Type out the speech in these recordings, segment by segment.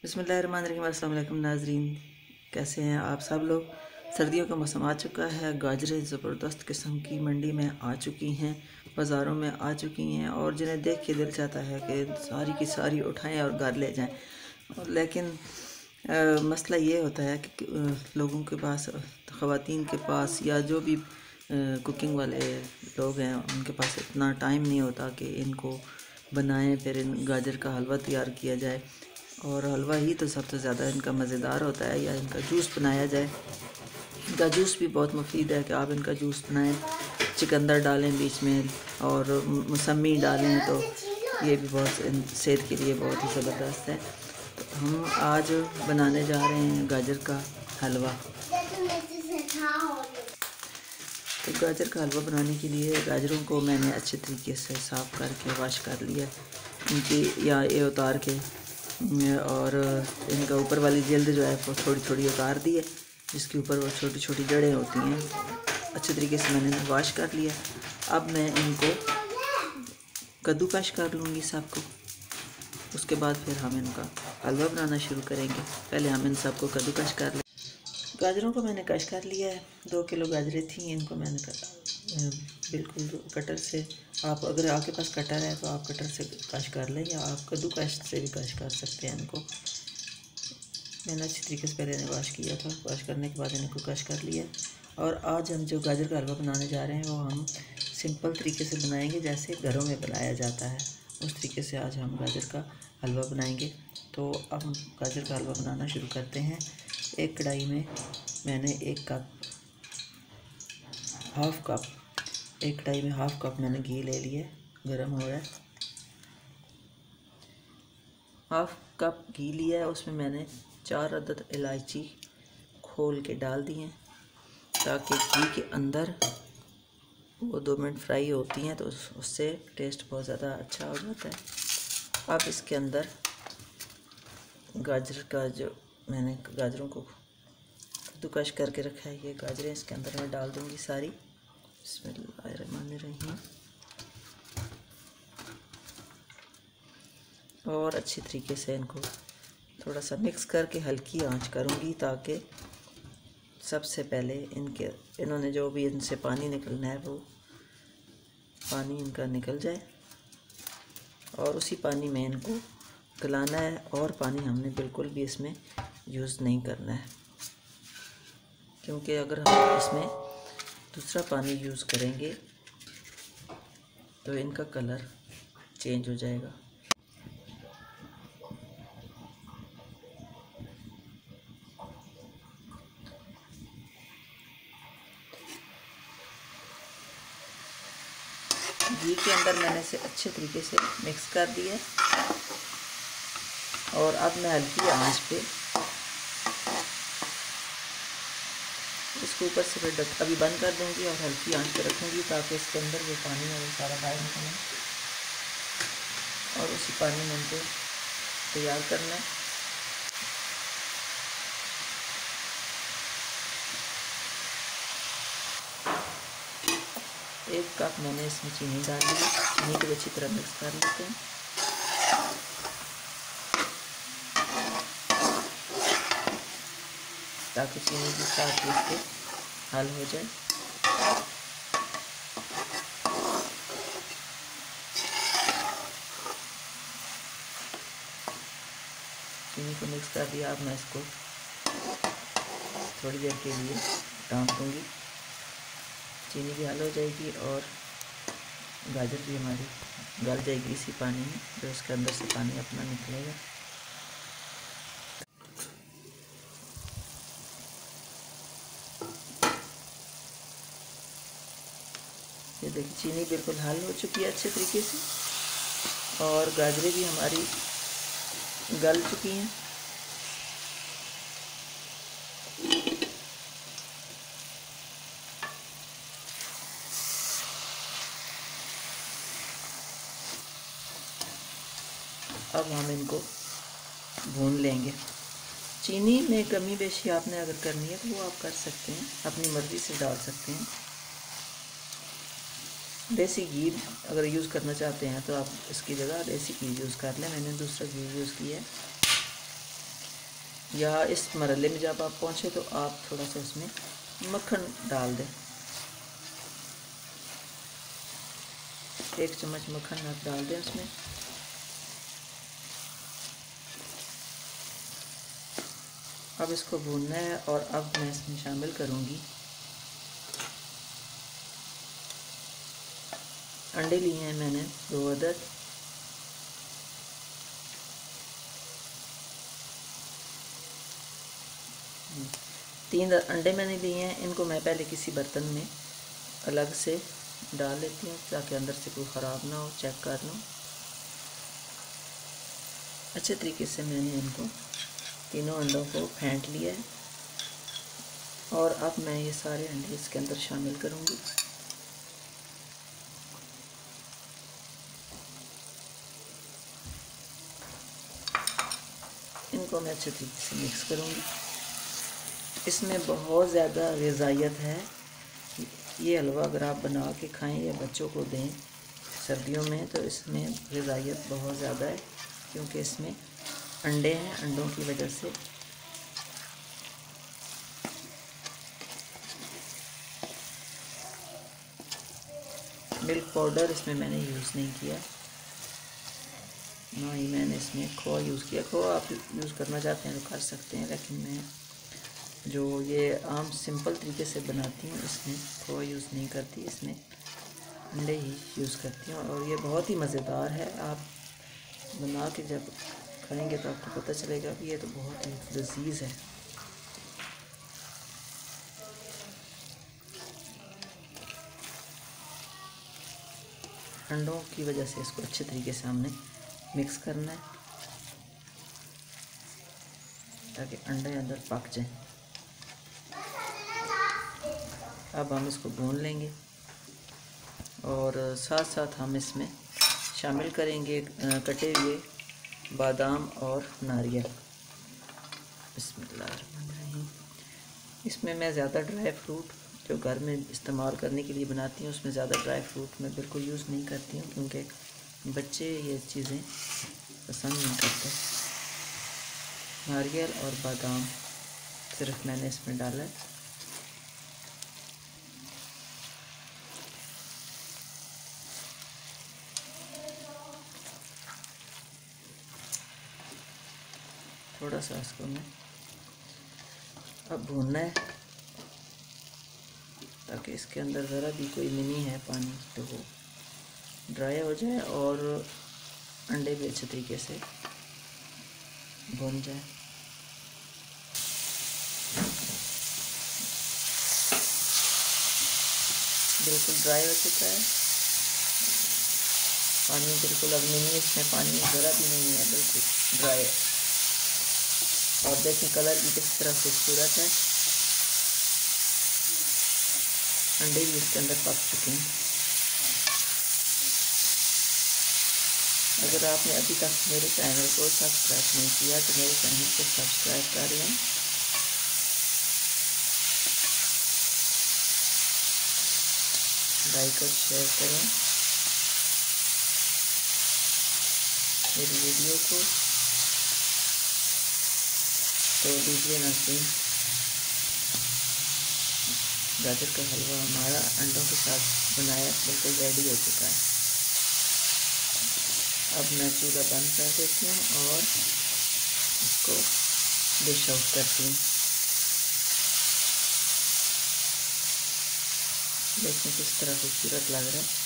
बिस्मिल्लाहिर्रहमानिर्रहीम। अस्सलाम वालेकुम नाज़रीन, कैसे हैं आप सब लोग। सर्दियों का मौसम आ चुका है। गाजरें ज़बरदस्त किस्म की मंडी में आ चुकी हैं, बाज़ारों में आ चुकी हैं और जिन्हें देख के दिल चाहता है कि सारी की सारी उठाएं और घर ले जाएं। लेकिन मसला ये होता है कि लोगों के पास, ख़वातीन के पास या जो भी कुकिंग वाले लोग हैं उनके पास इतना टाइम नहीं होता कि इनको बनाएं, फिर इन गाजर का हलवा तैयार किया जाए। और हलवा ही तो सबसे ज़्यादा इनका मज़ेदार होता है, या इनका जूस बनाया जाए। इनका जूस भी बहुत मुफीद है कि आप इनका जूस बनाएं, चुकंदर डालें बीच में और मौसमी डालें तो ये भी बहुत सेहत के लिए बहुत ही ज़बरदस्त है। तो हम आज बनाने जा रहे हैं गाजर का हलवा। तो गाजर का हलवा बनाने के लिए गाजरों को मैंने अच्छे तरीके से साफ़ करके वॉश कर लिया, इनकी या ये उतार के, और इनका ऊपर वाली जल्द जो है वो थोड़ी थोड़ी उतार दी है, जिसके ऊपर वो छोटी छोटी जड़ें होती हैं। अच्छे तरीके से मैंने वॉश कर लिया। अब मैं इनको कद्दूकश कर लूँगी सबको, उसके बाद फिर हम इनका हलवा बनाना शुरू करेंगे। पहले हम इन सबको कद्दूकश कर लें। गाजरों को मैंने कश कर लिया है। 2 किलो गाजरें थी, इनको मैंने बिल्कुल कटर से, आप अगर आपके पास कटर है तो आप कटर से कश कर लें, या आप कद्दूकश से भी कश कर सकते हैं। इनको मैंने अच्छी तरीके से पहले वॉश किया था। वॉश करने के बाद इनको कश कर लिया। और आज हम जो गाजर का हलवा बनाने जा रहे हैं वो हम सिंपल तरीके से बनाएंगे, जैसे घरों में बनाया जाता है उस तरीके से आज हम गाजर का हलवा बनाएंगे। तो अब हम गाजर का हलवा बनाना शुरू करते हैं। एक कढ़ाई में मैंने एक कढ़ाई में हाफ़ कप मैंने घी ले लिया, गरम हो रहा है। हाफ़ कप घी लिया है, उसमें मैंने 4 अदद इलायची खोल के डाल दी हैं, ताकि घी के अंदर वो 2 मिनट फ्राई होती हैं तो उससे टेस्ट बहुत ज़्यादा अच्छा हो जाता है। अब इसके अंदर गाजर का, जो मैंने गाजरों को कद्दूकश करके रखा है, ये गाजरें इसके अंदर मैं डाल दूँगी सारी। बिस्मिल्लाहिर्रहमानिर्रहीम। और अच्छी तरीके से इनको थोड़ा सा मिक्स करके हल्की आंच करूँगी, ताकि सबसे पहले इन्होंने जो भी इनसे पानी निकलना है वो पानी इनका निकल जाए, और उसी पानी में इनको गलाना है। और पानी हमने बिल्कुल भी इसमें यूज़ नहीं करना है, क्योंकि अगर हम इसमें दूसरा पानी यूज़ करेंगे तो इनका कलर चेंज हो जाएगा। घी के अंदर मैंने इसे अच्छे तरीके से मिक्स कर दिया, और अब मैं हल्की आंच पे इसको ऊपर से फिर अभी बंद कर दूंगी और हल्की आंच पे रखूंगी, ताकि इसके अंदर वो पानी है वो सारा बाहर निकले, और उसी पानी में इनको तैयार करना है। एक कप मैंने इसमें चीनी डाल दी। चीनी को अच्छी तरह मिक्स कर लेते हैं, ताकि चीनी के साथ इसके हल हो जाए। चीनी को मिक्स कर दिया। अब मैं इसको थोड़ी देर के लिए ढाँप दूँगी। चीनी भी हल हो जाएगी और गाजर भी हमारी गल जाएगी इसी पानी में, जो इसके अंदर से पानी अपना निकलेगा। ये देखिए चीनी बिल्कुल हल हो चुकी है अच्छे तरीके से, और गाजरें भी हमारी गल चुकी हैं। अब हम इनको भून लेंगे। चीनी में कमी बेशी आपने अगर करनी है तो वो आप कर सकते हैं, अपनी मर्ज़ी से डाल सकते हैं। देसी घी अगर यूज़ करना चाहते हैं तो आप इसकी जगह देसी घी यूज़ कर लें। मैंने दूसरा घी यूज़ किया है। या इस मरहले में जब आप पहुँचे तो आप थोड़ा सा इसमें मक्खन डाल दें। 1 चम्मच मक्खन आप डाल दें उसमें। अब इसको भूनना है और अब मैं इसमें शामिल करूँगी अंडे लिए हैं मैंने 2 अदद। तीन अंडे मैंने लिए हैं। इनको मैं पहले किसी बर्तन में अलग से डाल लेती हूँ ताकि अंदर से कोई ख़राब ना हो। चेक कर लूँ। अच्छे तरीके से मैंने इनको तीनों अंडों को फेंट लिया है और अब मैं ये सारे अंडे इसके अंदर शामिल करूँगी। इनको मैं अच्छे तरीके से मिक्स करूँगी। इसमें बहुत ज़्यादा ग़िज़ाइयत है। ये हलवा अगर आप बना के खाएं या बच्चों को दें सर्दियों में तो इसमें ग़िज़ाइयत बहुत ज़्यादा है, क्योंकि इसमें अंडे हैं। अंडों की वजह से मिल्क पाउडर इसमें मैंने यूज़ नहीं किया, ना ही मैंने इसमें खोआ यूज़ किया। खोआ आप यूज़ करना चाहते हैं तो कर सकते हैं, लेकिन मैं जो ये आम सिंपल तरीके से बनाती हूँ इसमें खोआ यूज़ नहीं करती, इसमें अंडे ही यूज़ करती हूँ। और ये बहुत ही मज़ेदार है। आप बना के जब खाएंगे तो आपको पता चलेगा कि ये तो बहुत ही लज़ीज़ है। अंडों की वजह से इसको अच्छे तरीके से हमने मिक्स करना है ताकि अंडे अंदर पक जाएं। अब हम इसको भून लेंगे और साथ साथ हम इसमें शामिल करेंगे कटे हुए बादाम और नारियल। बिस्मिल्लाहिर्रहमानिर्रहीम। इसमें मैं ज़्यादा ड्राई फ्रूट जो घर में इस्तेमाल करने के लिए बनाती हूँ उसमें ज़्यादा ड्राई फ्रूट मैं बिल्कुल यूज़ नहीं करती हूँ, क्योंकि बच्चे ये चीज़ें पसंद नहीं करते। नारियल और बादाम सिर्फ मैंने इसमें डाला है। थोड़ा सा इसको मैं अब भूनना है ताकि इसके अंदर ज़रा भी कोई नमी है पानी तो वो ड्राई हो जाए और अंडे भी अच्छे तरीके से भून जाए। बिल्कुल ड्राई हो चुका है पानी, बिल्कुल अब नमी इसमें पानी ज़रा भी नहीं है, बिल्कुल ड्राई है। और देखें कलर भी किस तरह खूबसूरत है। अंडे भी इसके अंदर पक चुके हैं। अगर आपने अभी तक मेरे चैनल को सब्सक्राइब नहीं किया तो मेरे चैनल को सब्सक्राइब कर लें। लाइक और शेयर करें मेरी वीडियो को। तो लीजिए नाज़रीन, गाजर का हलवा हमारा अंडों के साथ बनाया बिल्कुल रेडी हो चुका है। अब मैं चूल्हा बंद कर देती हूँ और इसको डिश आउट करती हूँ। देखें किस तरह खूबसूरत लग रहा है।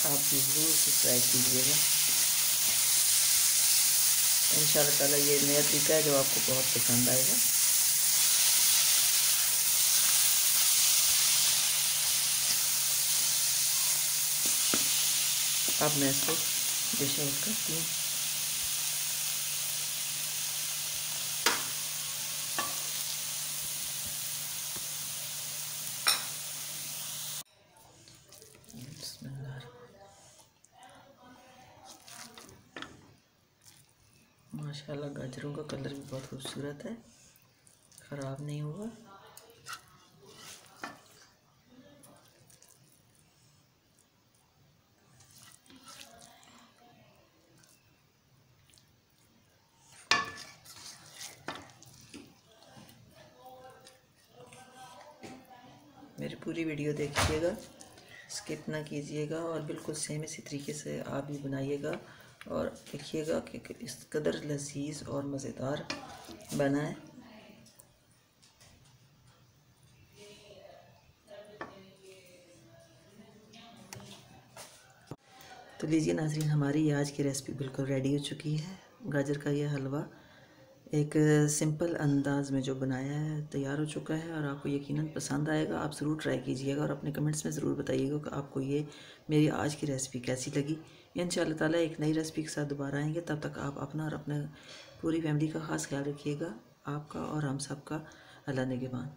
आप भी ज़रूर से ट्राई कीजिएगा। इंशाअल्लाह ताला ये नया तरीका है जो आपको बहुत पसंद आएगा। अब मैं इसको डिश आउट करती हूँ। माशाल्लाह गाजरों का कलर भी बहुत खूबसूरत है, ख़राब नहीं हुआ। मेरी पूरी वीडियो देखिएगा, स्किप ना कीजिएगा और बिल्कुल सेम इसी तरीके से आप भी बनाइएगा और देखिएगा कि इस कदर लजीज और मज़ेदार बना है। तो लीजिए नाज़रीन, हमारी आज की रेसिपी बिल्कुल रेडी हो चुकी है। गाजर का यह हलवा एक सिंपल अंदाज में जो बनाया है तैयार हो चुका है और आपको यकीनन पसंद आएगा। आप ज़रूर ट्राई कीजिएगा और अपने कमेंट्स में ज़रूर बताइएगा कि आपको ये मेरी आज की रेसिपी कैसी लगी। इंशाअल्लाह ताला एक नई रेसिपी के साथ दोबारा आएंगे। तब तक आप अपना और अपने पूरी फैमिली का ख़ास ख्याल रखिएगा। आपका और हम सब का अल्लाह निगहबान।